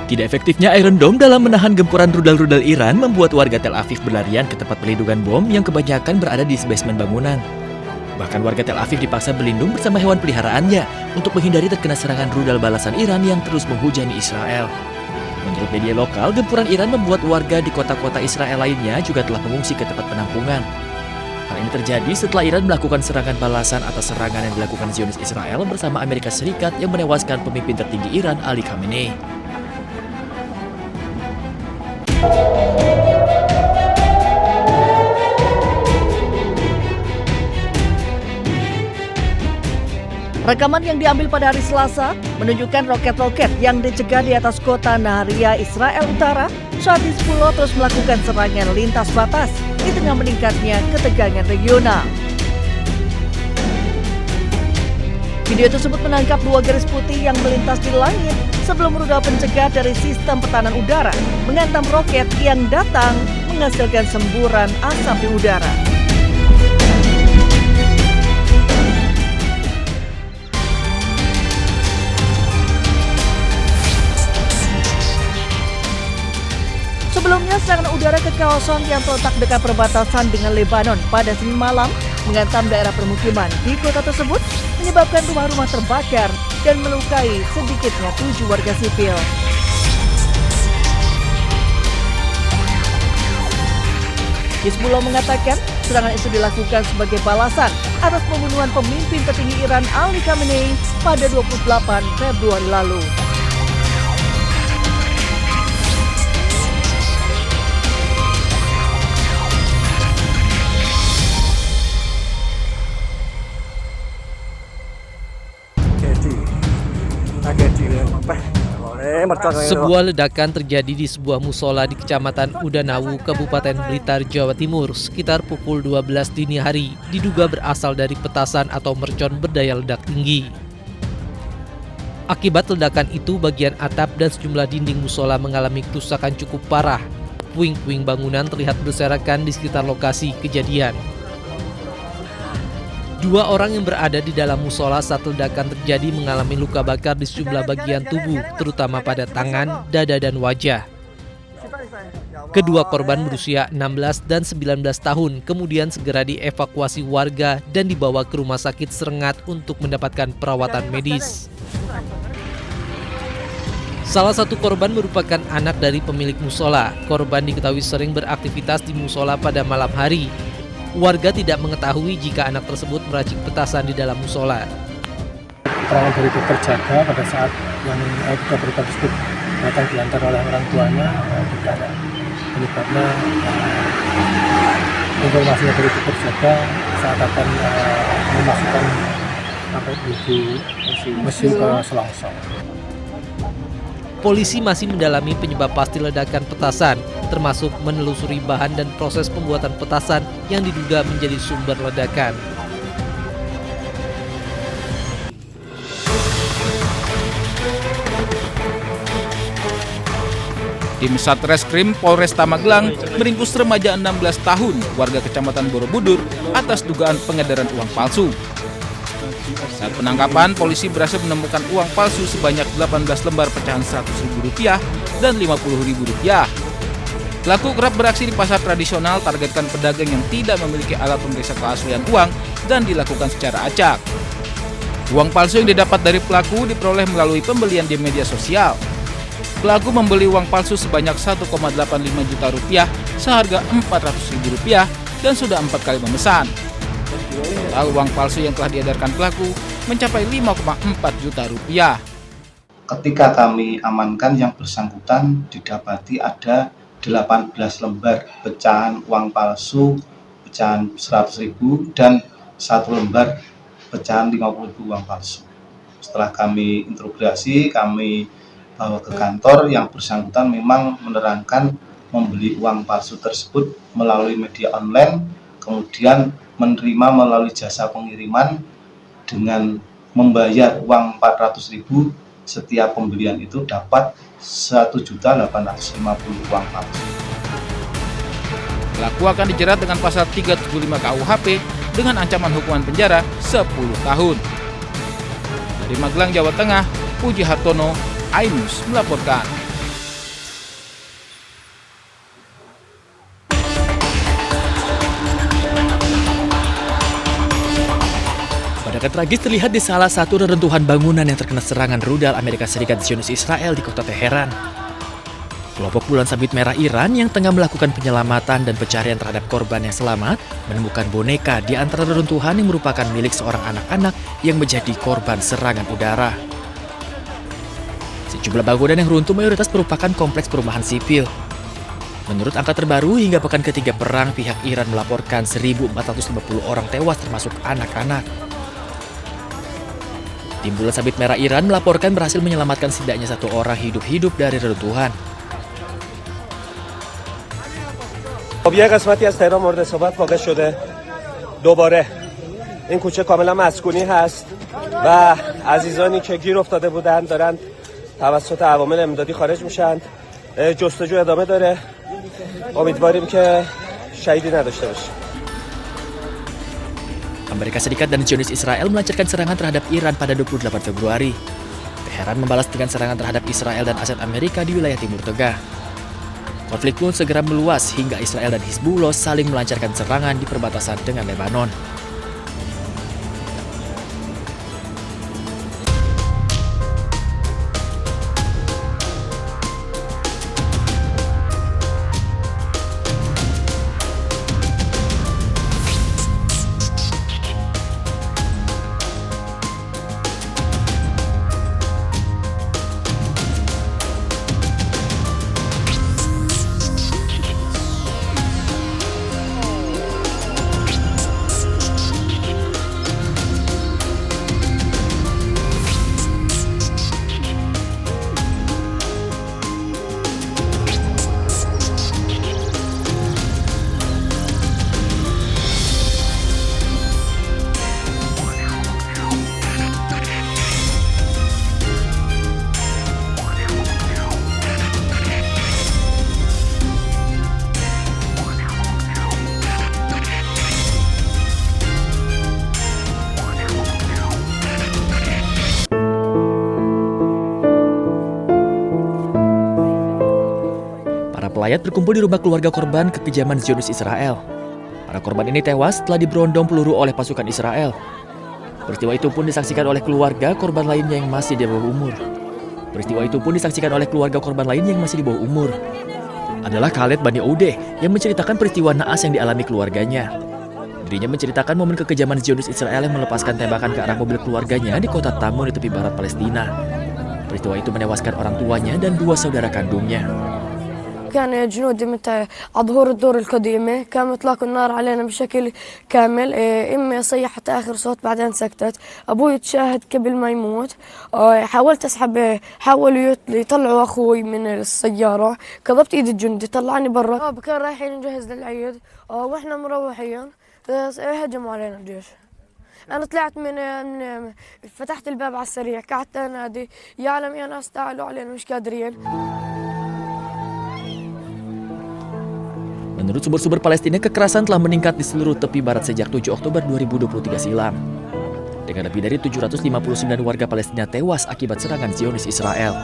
Tidak efektifnya Iron Dome dalam menahan gempuran rudal-rudal Iran membuat warga Tel Aviv berlarian ke tempat perlindungan bom yang kebanyakan berada di basement bangunan. Bahkan warga Tel Aviv dipaksa berlindung bersama hewan peliharaannya untuk menghindari terkena serangan rudal balasan Iran yang terus menghujani Israel. Menurut media lokal, gempuran Iran membuat warga di kota-kota Israel lainnya juga telah mengungsi ke tempat penampungan. Hal ini terjadi setelah Iran melakukan serangan balasan atas serangan yang dilakukan Zionis Israel bersama Amerika Serikat yang menewaskan pemimpin tertinggi Iran Ali Khamenei. Rekaman yang diambil pada hari Selasa menunjukkan roket-roket yang dicegat di atas kota Nahariya, Israel Utara saat Hizbullah terus melakukan serangan lintas batas di tengah meningkatnya ketegangan regional. Video tersebut menangkap dua garis putih yang melintas di langit sebelum rudal pencegat dari sistem pertahanan udara menghantam roket yang datang menghasilkan semburan asap di udara. Sebelumnya, serangan udara ke kawasan yang terletak dekat perbatasan dengan Lebanon pada Senin malam menghantam daerah permukiman di kota tersebut, menyebabkan rumah-rumah terbakar dan melukai sedikitnya 7 warga sipil. Hizbullah mengatakan serangan itu dilakukan sebagai balasan atas pembunuhan pemimpin tertinggi Iran Ali Khamenei pada 28 Februari lalu. Sebuah ledakan terjadi di sebuah musola di Kecamatan Udanawu, Kabupaten Blitar, Jawa Timur, sekitar pukul 12 dini hari, diduga berasal dari petasan atau mercon berdaya ledak tinggi. Akibat ledakan itu, bagian atap dan sejumlah dinding musola mengalami kerusakan cukup parah. Puing-puing bangunan terlihat berserakan di sekitar lokasi kejadian. 2 orang yang berada di dalam musola saat ledakan terjadi mengalami luka bakar di sejumlah bagian tubuh, terutama pada tangan, dada, dan wajah. Kedua korban berusia 16 dan 19 tahun, kemudian segera dievakuasi warga dan dibawa ke rumah sakit Serengat untuk mendapatkan perawatan medis. Salah satu korban merupakan anak dari pemilik musola. Korban diketahui sering beraktivitas di musola pada malam hari. Warga tidak mengetahui jika anak tersebut meracik petasan di dalam musola. Keterangan dari dokter jaga pada saat yang kedua korban tersebut datang diantar oleh orang tuanya, tidak ada penyebabnya. Informasinya dari dokter jaga saat akan memasukkan mesin ke selongsong. Polisi masih mendalami penyebab pasti ledakan petasan, termasuk menelusuri bahan dan proses pembuatan petasan yang diduga menjadi sumber ledakan. Tim Satreskrim Polresta Magelang meringkus remaja 16 tahun warga Kecamatan Borobudur atas dugaan pengedaran uang palsu. Saat penangkapan, polisi berhasil menemukan uang palsu sebanyak 18 lembar pecahan Rp100.000 dan Rp50.000. Pelaku kerap beraksi di pasar tradisional, targetkan pedagang yang tidak memiliki alat pemeriksa keaslian uang dan dilakukan secara acak. Uang palsu yang didapat dari pelaku diperoleh melalui pembelian di media sosial. Pelaku membeli uang palsu sebanyak Rp1,85 juta seharga Rp400.000 dan sudah 4 kali memesan. Total uang palsu yang telah diedarkan pelaku mencapai Rp5,4 juta. Ketika kami amankan, yang bersangkutan didapati ada 18 lembar pecahan uang palsu, pecahan Rp100.000 dan 1 lembar pecahan Rp50.000 uang palsu. Setelah kami interogasi, kami bawa ke kantor. Yang bersangkutan memang menerangkan membeli uang palsu tersebut melalui media online, kemudian menerima melalui jasa pengiriman dengan membayar uang Rp400.000. Setiap pembelian itu dapat Rp1.850.000 uang palsu. Pelaku akan dijerat dengan pasal 375 KUHP dengan ancaman hukuman penjara 10 tahun. Dari Magelang, Jawa Tengah, Puji Hartono, iNews melaporkan. Ledakan tragis terlihat di salah satu reruntuhan bangunan yang terkena serangan rudal Amerika Serikat Zionis Israel di kota Teheran. Kelompok Bulan Sabit Merah Iran yang tengah melakukan penyelamatan dan pencarian terhadap korban yang selamat menemukan boneka di antara reruntuhan yang merupakan milik seorang anak-anak yang menjadi korban serangan udara. Sejumlah bangunan yang runtuh mayoritas merupakan kompleks perumahan sipil. Menurut angka terbaru, hingga pekan ketiga perang, pihak Iran melaporkan 1.450 orang tewas termasuk anak-anak. Tim Bulan Sabit Merah Iran melaporkan berhasil menyelamatkan setidaknya 1 orang hidup-hidup dari reruntuhan. یه قسمتی از تهران مورد اصابت واقع شده. دوباره این کوچه کاملا مسکونی هست و عزیزانی که گیر افتاده بودند دارند توسط عوامل امدادی خارج میشن. جستجو ادامه داره. امیدواریم که شهیدی نداشته باشیم. Amerika Serikat dan Zionis Israel melancarkan serangan terhadap Iran pada 28 Februari. Teheran membalas dengan serangan terhadap Israel dan aset Amerika di wilayah Timur Tengah. Konflik pun segera meluas hingga Israel dan Hizbullah saling melancarkan serangan di perbatasan dengan Lebanon. Pelayat berkumpul di rumah keluarga korban kekejaman Zionis Israel. Para korban ini tewas setelah diberondong peluru oleh pasukan Israel. Peristiwa itu pun disaksikan oleh keluarga korban lainnya yang masih di bawah umur. Adalah Khaled Bani Oudeh yang menceritakan peristiwa naas yang dialami keluarganya. Dirinya menceritakan momen kekejaman Zionis Israel yang melepaskan tembakan ke arah mobil keluarganya di kota Tamun di tepi barat Palestina. Peristiwa itu menewaskan orang tuanya dan 2 saudara kandungnya. كان جنودي متى على ظهور الدور القديمة كانوا يطلقوا النار علينا بشكل كامل. أمي صيحت آخر صوت بعدين سكتت. أبوي تشاهد قبل ما يموت. حاولت أسحب حاولوا يطلعوا أخوي من السيارة. كضبط إيد الجندي طلعني برا. كان رايحين نجهز للعيد وإحنا مروحين هجموا علينا الجيش. أنا طلعت من فتحت الباب على السريع قعدت أنادي يا عالم يا ناس تعالوا علينا مش قادرين. Menurut sumber-sumber Palestina, kekerasan telah meningkat di seluruh tepi barat sejak 7 Oktober 2023 silam. Dengan lebih dari 759 warga Palestina tewas akibat serangan Zionis Israel.